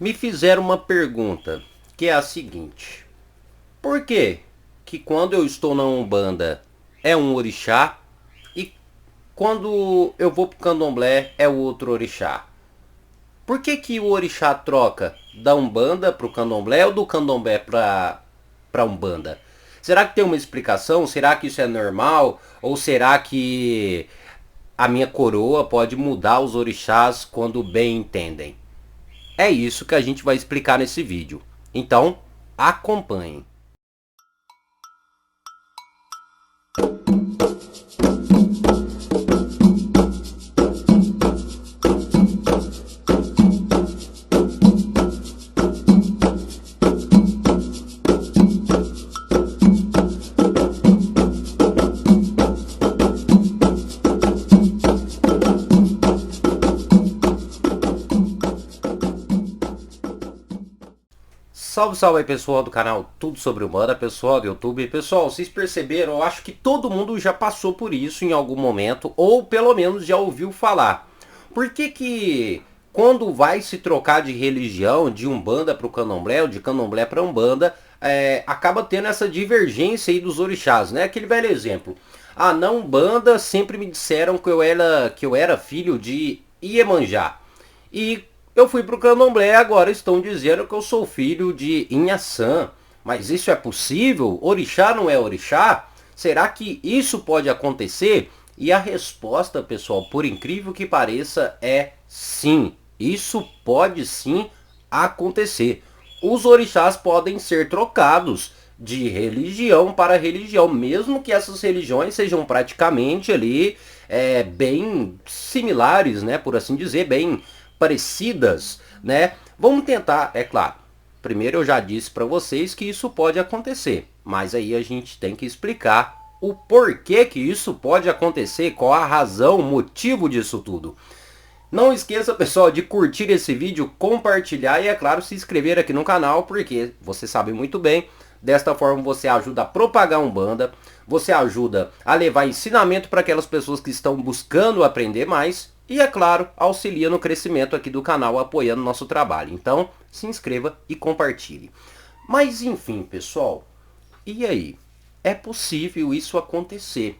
Me fizeram uma pergunta, que é a seguinte: por que que quando eu estou na Umbanda é um orixá e quando eu vou pro Candomblé é o outro orixá? Por que que o orixá troca da Umbanda pro Candomblé ou do Candomblé pra Umbanda? Será que tem uma explicação? Será que isso é normal? Ou será que a minha coroa pode mudar os orixás quando bem entendem? É isso que a gente vai explicar nesse vídeo. Então, acompanhem. Salve, salve aí pessoal do canal Tudo Sobre Umbanda, pessoal do YouTube. Pessoal, vocês perceberam? Eu acho que todo mundo já passou por isso em algum momento, ou pelo menos já ouviu falar. Por que que quando vai se trocar de religião, de Umbanda para o Candomblé, ou de Candomblé para Umbanda, acaba tendo essa divergência aí dos orixás, né? Aquele velho exemplo. Ah, na Umbanda sempre me disseram que eu era filho de Iemanjá. E eu fui pro Candomblé, agora estão dizendo que eu sou filho de Inhaçã. Mas isso é possível? Orixá não é orixá? Será que isso pode acontecer? E a resposta, pessoal, por incrível que pareça, é sim. Isso pode sim acontecer. Os orixás podem ser trocados de religião para religião, mesmo que essas religiões sejam praticamente ali bem similares, né, por assim dizer, bem parecidas, né? Vamos tentar, é claro. Primeiro eu já disse para vocês que isso pode acontecer, mas aí a gente tem que explicar o porquê que isso pode acontecer, qual a razão, o motivo disso tudo. Não esqueça, pessoal, de curtir esse vídeo, compartilhar e, é claro, se inscrever aqui no canal, porque você sabe muito bem, desta forma você ajuda a propagar a Umbanda, você ajuda a levar ensinamento para aquelas pessoas que estão buscando aprender mais e, é claro, auxilia no crescimento aqui do canal, apoiando o nosso trabalho. Então, se inscreva e compartilhe. Mas, enfim, pessoal, e aí? É possível isso acontecer?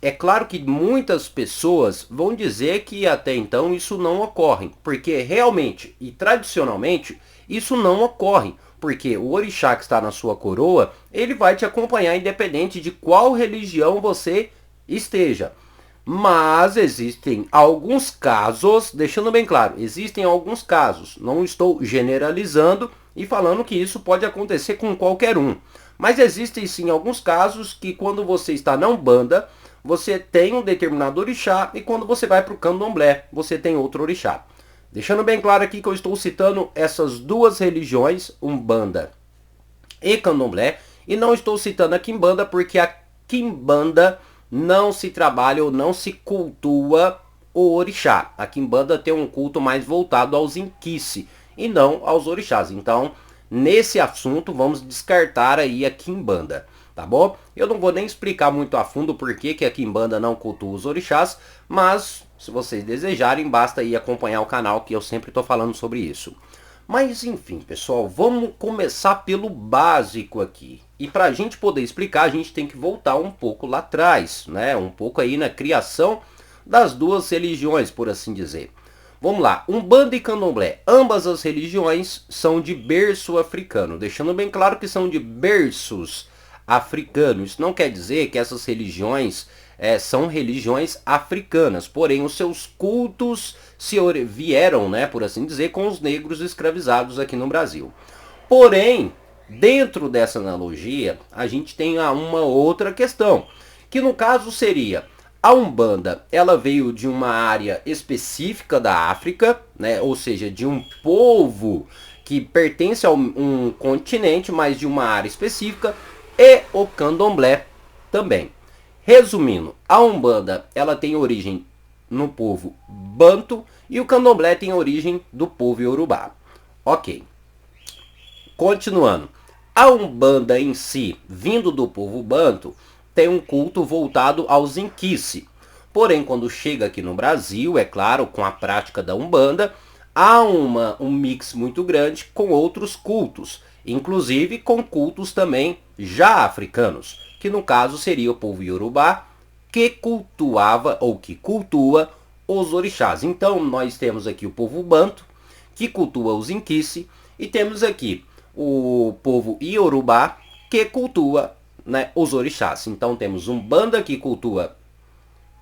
É claro que muitas pessoas vão dizer que até então isso não ocorre, porque realmente e tradicionalmente isso não ocorre, porque o orixá que está na sua coroa, ele vai te acompanhar independente de qual religião você esteja. Mas existem alguns casos, deixando bem claro, existem alguns casos, não estou generalizando e falando que isso pode acontecer com qualquer um. Mas existem sim alguns casos que quando você está na Umbanda, você tem um determinado orixá e quando você vai para o Candomblé, você tem outro orixá. Deixando bem claro aqui que eu estou citando essas duas religiões, Umbanda e Candomblé, e não estou citando a Quimbanda porque a Quimbanda não se trabalha ou não se cultua o orixá. A Quimbanda tem um culto mais voltado aos inquice e não aos orixás. Então, nesse assunto, vamos descartar aí a Quimbanda, tá bom? Eu não vou nem explicar muito a fundo por que a Quimbanda não cultua os orixás, mas se vocês desejarem, basta aí acompanhar o canal que eu sempre estou falando sobre isso. Mas enfim, pessoal, vamos começar pelo básico aqui. E para a gente poder explicar, a gente tem que voltar um pouco lá atrás, né? Um pouco aí na criação das duas religiões, por assim dizer. Vamos lá, Umbanda e Candomblé, ambas as religiões são de berço africano, deixando bem claro que são de berços africanos. Isso não quer dizer que essas religiões são religiões africanas, porém os seus cultos vieram, né, por assim dizer, com os negros escravizados aqui no Brasil. Porém, dentro dessa analogia, a gente tem uma outra questão, que no caso seria a Umbanda, ela veio de uma área específica da África, né, ou seja, de um povo que pertence a um continente, mas de uma área específica, e o Candomblé também. Resumindo, a Umbanda ela tem origem no povo Banto e o Candomblé tem origem do povo Yorubá. Ok. Continuando. A Umbanda em si, vindo do povo Banto, tem um culto voltado aos inquice. Porém, quando chega aqui no Brasil, é claro, com a prática da Umbanda, há um mix muito grande com outros cultos, inclusive com cultos também já africanos, que no caso seria o povo Yorubá, que cultuava ou que cultua os orixás. Então nós temos aqui o povo Banto, que cultua os Inquice, e temos aqui o povo Yorubá, que cultua, né, os orixás. Então temos Umbanda, que cultua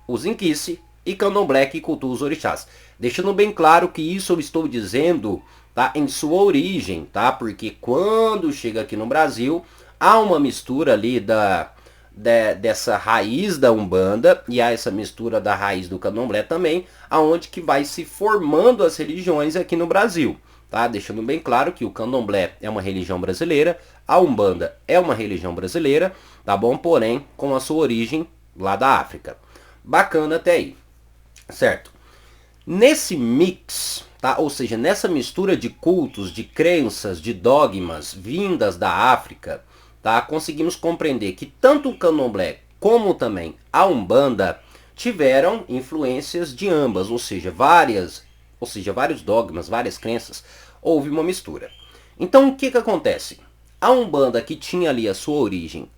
os Inquice, e Candomblé, que cultua os orixás. Deixando bem claro que isso eu estou dizendo, tá, em sua origem, tá? Porque quando chega aqui no Brasil, há uma mistura ali dessa raiz da Umbanda e há essa mistura da raiz do Candomblé também, aonde que vai se formando as religiões aqui no Brasil, tá? Deixando bem claro que o Candomblé é uma religião brasileira, a Umbanda é uma religião brasileira, tá bom? Porém, com a sua origem lá da África. Bacana até aí, certo? Nesse mix, tá? Ou seja, nessa mistura de cultos, de crenças, de dogmas vindas da África, tá? Conseguimos compreender que tanto o Candomblé como também a Umbanda tiveram influências de ambas, ou seja, vários dogmas, várias crenças, houve uma mistura. Então o que acontece? A Umbanda, que tinha ali a sua origem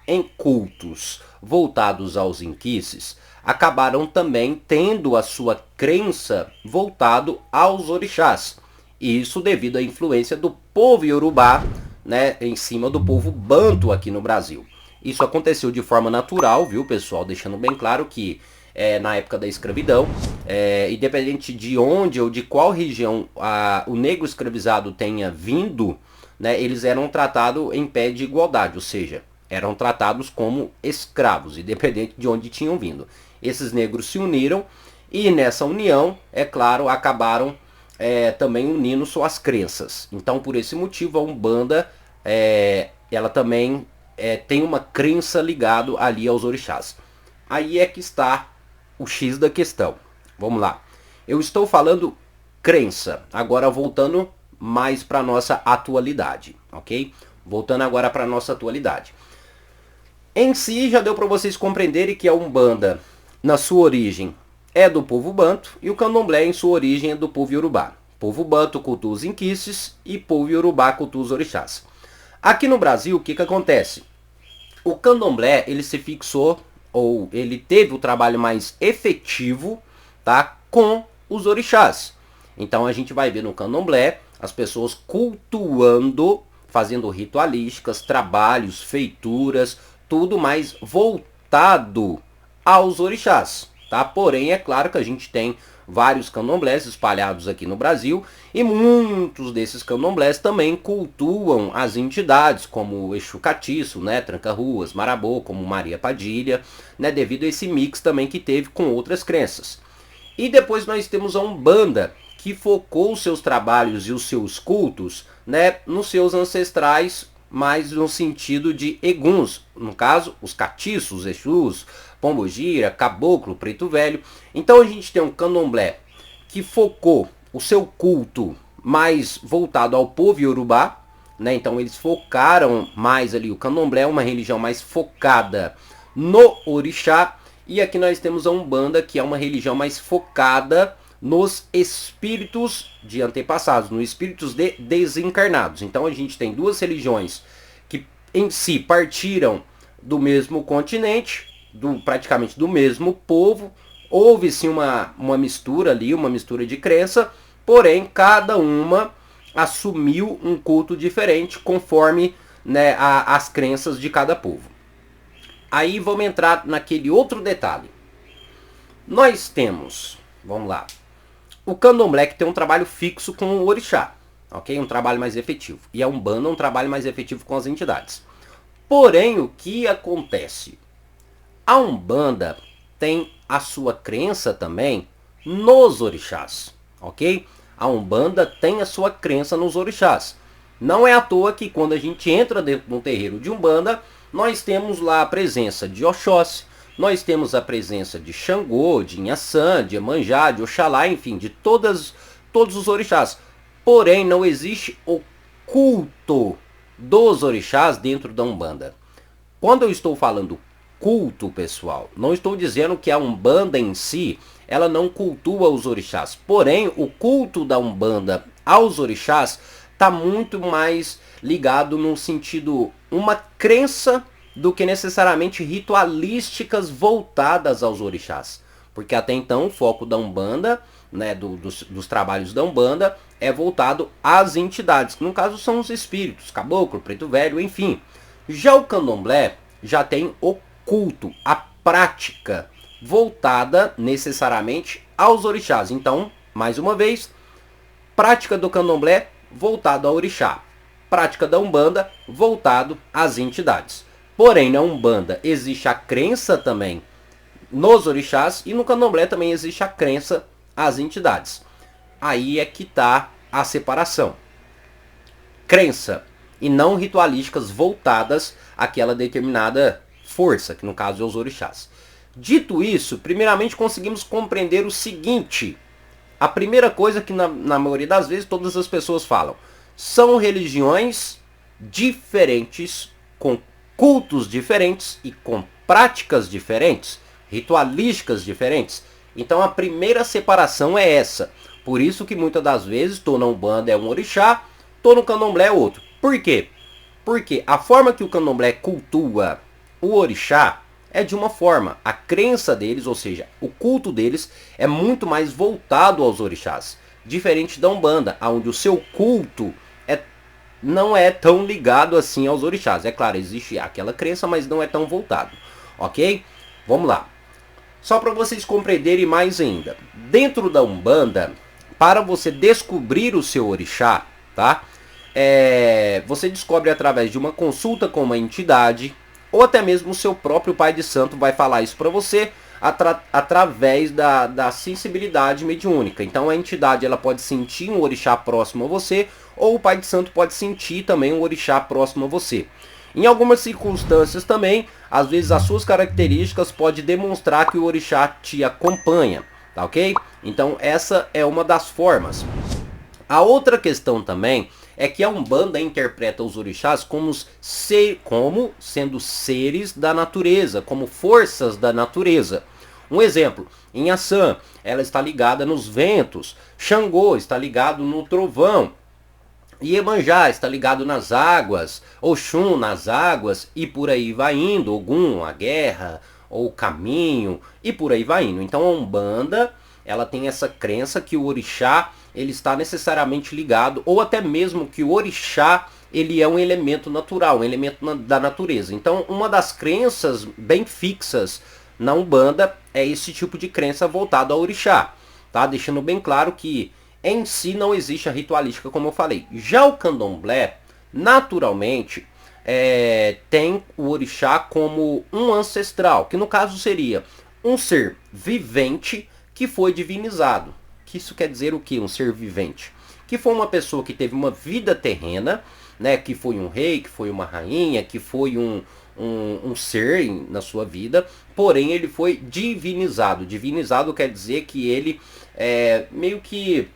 em cultos voltados aos inquices, acabaram também tendo a sua crença voltado aos orixás. Isso devido à influência do povo Yorubá, né, em cima do povo Banto aqui no Brasil. Isso aconteceu de forma natural, viu, pessoal? Deixando bem claro que na época da escravidão, independente de onde ou de qual região o negro escravizado tenha vindo, né, eles eram tratados em pé de igualdade, ou seja, eram tratados como escravos, independente de onde tinham vindo. Esses negros se uniram e nessa união, é claro, acabaram também unindo suas crenças. Então, por esse motivo, a Umbanda, ela também tem uma crença ligada ali aos orixás. Aí é que está o X da questão. Vamos lá. Eu estou falando crença, agora voltando mais para nossa atualidade, ok? Voltando agora para nossa atualidade. Em si, já deu para vocês compreenderem que a Umbanda, na sua origem, é do povo Banto e o Candomblé, em sua origem, é do povo Yorubá. Povo Banto cultua os inquices e povo Yorubá cultua os orixás. Aqui no Brasil, o que acontece? O Candomblé, ele se fixou, ou ele teve o trabalho mais efetivo, tá, com os orixás. Então a gente vai ver no Candomblé as pessoas cultuando, fazendo ritualísticas, trabalhos, feituras, tudo mais voltado aos orixás, tá? Porém, é claro que a gente tem vários candomblés espalhados aqui no Brasil e muitos desses candomblés também cultuam as entidades como Exu Catiço, né, Tranca-Ruas, Marabô, como Maria Padilha, né, devido a esse mix também que teve com outras crenças. E depois nós temos a Umbanda, que focou os seus trabalhos e os seus cultos, né, nos seus ancestrais, mais no sentido de eguns, no caso, os catiços, os exus, pombogira, caboclo, preto velho. Então a gente tem um candomblé que focou o seu culto mais voltado ao povo Yorubá, né? Então eles focaram mais ali, o candomblé é uma religião mais focada no orixá, e aqui nós temos a Umbanda, que é uma religião mais focada nos espíritos de antepassados, nos espíritos de desencarnados. Então a gente tem duas religiões que em si partiram do mesmo continente, praticamente do mesmo povo. Houve sim uma mistura ali, uma mistura de crença, porém cada uma assumiu um culto diferente conforme, né, as crenças de cada povo. Aí vamos entrar naquele outro detalhe. Nós temos, vamos lá, o Candomblé, que tem um trabalho fixo com o orixá, ok? Um trabalho mais efetivo. E a Umbanda um trabalho mais efetivo com as entidades. Porém, o que acontece? A Umbanda tem a sua crença também nos orixás, ok? A Umbanda tem a sua crença nos orixás. Não é à toa que quando a gente entra dentro de um terreiro de Umbanda, nós temos lá a presença de Oxóssi, nós temos a presença de Xangô, de Inhaçã, de Iemanjá, de Oxalá, enfim, de todos os orixás. Porém, não existe o culto dos orixás dentro da Umbanda. Quando eu estou falando culto, pessoal, não estou dizendo que a Umbanda em si, ela não cultua os orixás. Porém, o culto da Umbanda aos orixás está muito mais ligado num sentido, uma crença, do que necessariamente ritualísticas voltadas aos orixás. Porque até então o foco da Umbanda, né, dos trabalhos da Umbanda, é voltado às entidades, que no caso são os espíritos, caboclo, preto velho, enfim. Já o candomblé já tem o culto, a prática voltada necessariamente aos orixás. Então, mais uma vez, prática do candomblé voltado ao orixá, prática da Umbanda voltado às entidades. Porém, na Umbanda existe a crença também nos orixás e no candomblé também existe a crença às entidades. Aí é que está a separação. Crença e não ritualísticas voltadas àquela determinada força, que no caso é os orixás. Dito isso, primeiramente conseguimos compreender o seguinte. A primeira coisa que na maioria das vezes todas as pessoas falam. São religiões diferentes, com cultos diferentes e com práticas diferentes, ritualísticas diferentes. Então a primeira separação é essa. Por isso que muitas das vezes tô na Umbanda é um orixá, tô no candomblé é outro. Por quê? Porque a forma que o candomblé cultua o orixá é de uma forma. A crença deles, ou seja, o culto deles é muito mais voltado aos orixás. Diferente da Umbanda, onde o seu culto não é tão ligado assim aos orixás. É claro, existe aquela crença, mas não é tão voltado. Ok? Vamos lá. Só para vocês compreenderem mais ainda. Dentro da Umbanda, para você descobrir o seu orixá, tá? Você descobre através de uma consulta com uma entidade, ou até mesmo o seu próprio pai de santo vai falar isso para você através da sensibilidade mediúnica. Então a entidade ela pode sentir um orixá próximo a você, ou o pai de santo pode sentir também um orixá próximo a você. Em algumas circunstâncias também, às vezes as suas características podem demonstrar que o orixá te acompanha, tá ok? Então essa é uma das formas. A outra questão também é que a Umbanda interpreta os orixás como sendo seres da natureza, como forças da natureza. Um exemplo, Inhaçã, ela está ligada nos ventos, Xangô está ligado no trovão, Iemanjá está ligado nas águas, Oxum nas águas, e por aí vai indo, Ogum, a guerra, ou o caminho, e por aí vai indo. Então a Umbanda, ela tem essa crença que o orixá ele está necessariamente ligado, ou até mesmo que o orixá ele é um elemento natural, um elemento da natureza. Então uma das crenças bem fixas na Umbanda é esse tipo de crença voltada ao orixá, tá? Deixando bem claro que em si não existe a ritualística, como eu falei. Já o candomblé, naturalmente, tem o orixá como um ancestral, que no caso seria um ser vivente que foi divinizado. Que isso quer dizer o que? Um ser vivente. Que foi uma pessoa que teve uma vida terrena, né? Que foi um rei, que foi uma rainha, que foi um ser na sua vida, porém ele foi divinizado. Divinizado quer dizer que ele meio que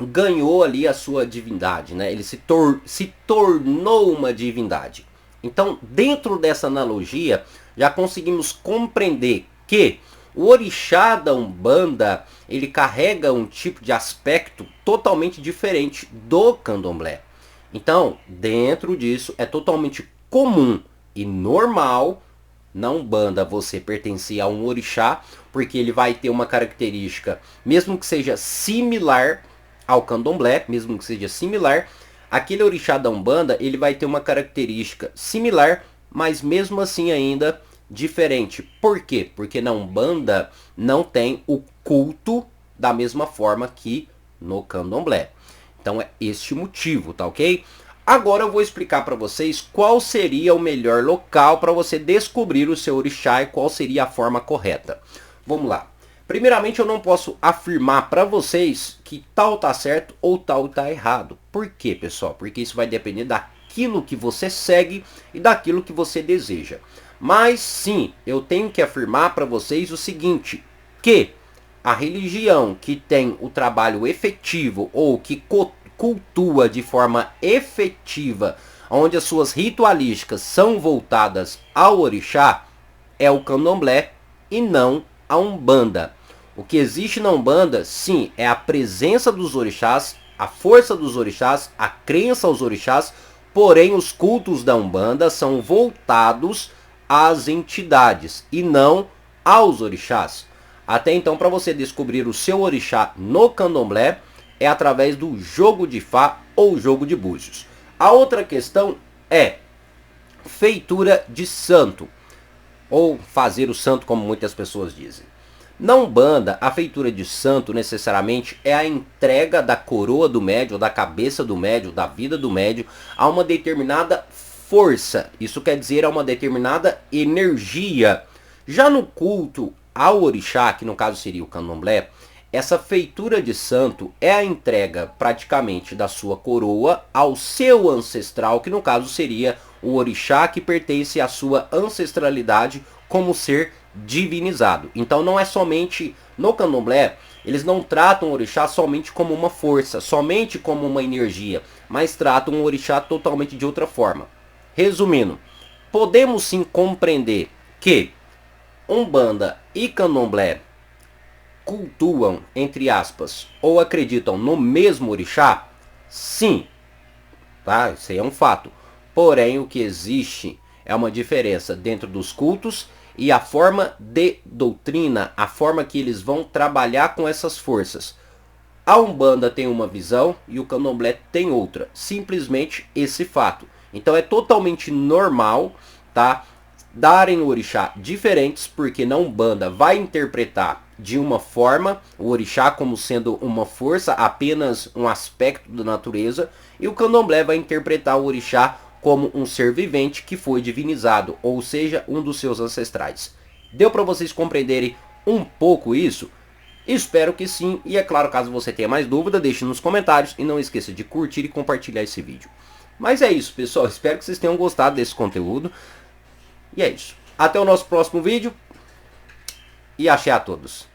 ganhou ali a sua divindade, né? Ele se tornou uma divindade. Então, dentro dessa analogia, já conseguimos compreender que o orixá da Umbanda, ele carrega um tipo de aspecto totalmente diferente do candomblé. Então, dentro disso, é totalmente comum e normal na Umbanda você pertencer a um orixá, porque ele vai ter uma característica, mesmo que seja similar ao candomblé, mesmo que seja similar, aquele orixá da Umbanda, ele vai ter uma característica similar, mas mesmo assim ainda diferente. Por quê? Porque na Umbanda não tem o culto da mesma forma que no candomblé. Então é este motivo, tá ok? Agora eu vou explicar para vocês qual seria o melhor local para você descobrir o seu orixá e qual seria a forma correta. Vamos lá. Primeiramente, eu não posso afirmar para vocês que tal tá certo ou tal tá errado. Por quê, pessoal? Porque isso vai depender daquilo que você segue e daquilo que você deseja. Mas sim, eu tenho que afirmar para vocês o seguinte, que a religião que tem o trabalho efetivo ou que cultua de forma efetiva, onde as suas ritualísticas são voltadas ao orixá, é o candomblé e não a Umbanda. O que existe na Umbanda, sim, é a presença dos orixás, a força dos orixás, a crença aos orixás, porém os cultos da Umbanda são voltados às entidades e não aos orixás. Até então, para você descobrir o seu orixá no candomblé, é através do jogo de Fá ou jogo de búzios. A outra questão é feitura de santo, ou fazer o santo, como muitas pessoas dizem. Na Umbanda, a feitura de santo necessariamente é a entrega da coroa do médium, da cabeça do médium, da vida do médium, a uma determinada força. Isso quer dizer a uma determinada energia. Já no culto ao orixá, que no caso seria o candomblé, essa feitura de santo é a entrega praticamente da sua coroa ao seu ancestral, que no caso seria o orixá que pertence à sua ancestralidade como ser divinizado. Então não é somente no candomblé, eles não tratam o orixá somente como uma força, somente como uma energia, mas tratam o orixá totalmente de outra forma. Resumindo, podemos sim compreender que Umbanda e candomblé cultuam, entre aspas, ou acreditam no mesmo orixá? Sim, tá? Isso aí é um fato. Porém, o que existe é uma diferença dentro dos cultos e a forma de doutrina, a forma que eles vão trabalhar com essas forças. A Umbanda tem uma visão e o Candomblé tem outra. Simplesmente esse fato. Então é totalmente normal, tá? Darem o orixá diferentes, porque na Umbanda vai interpretar de uma forma o orixá como sendo uma força, apenas um aspecto da natureza, e o Candomblé vai interpretar o orixá como um ser vivente que foi divinizado, ou seja, um dos seus ancestrais. Deu para vocês compreenderem um pouco isso? Espero que sim, e é claro, caso você tenha mais dúvida, deixe nos comentários e não esqueça de curtir e compartilhar esse vídeo. Mas é isso, pessoal, espero que vocês tenham gostado desse conteúdo. E é isso. Até o nosso próximo vídeo. E axé a todos.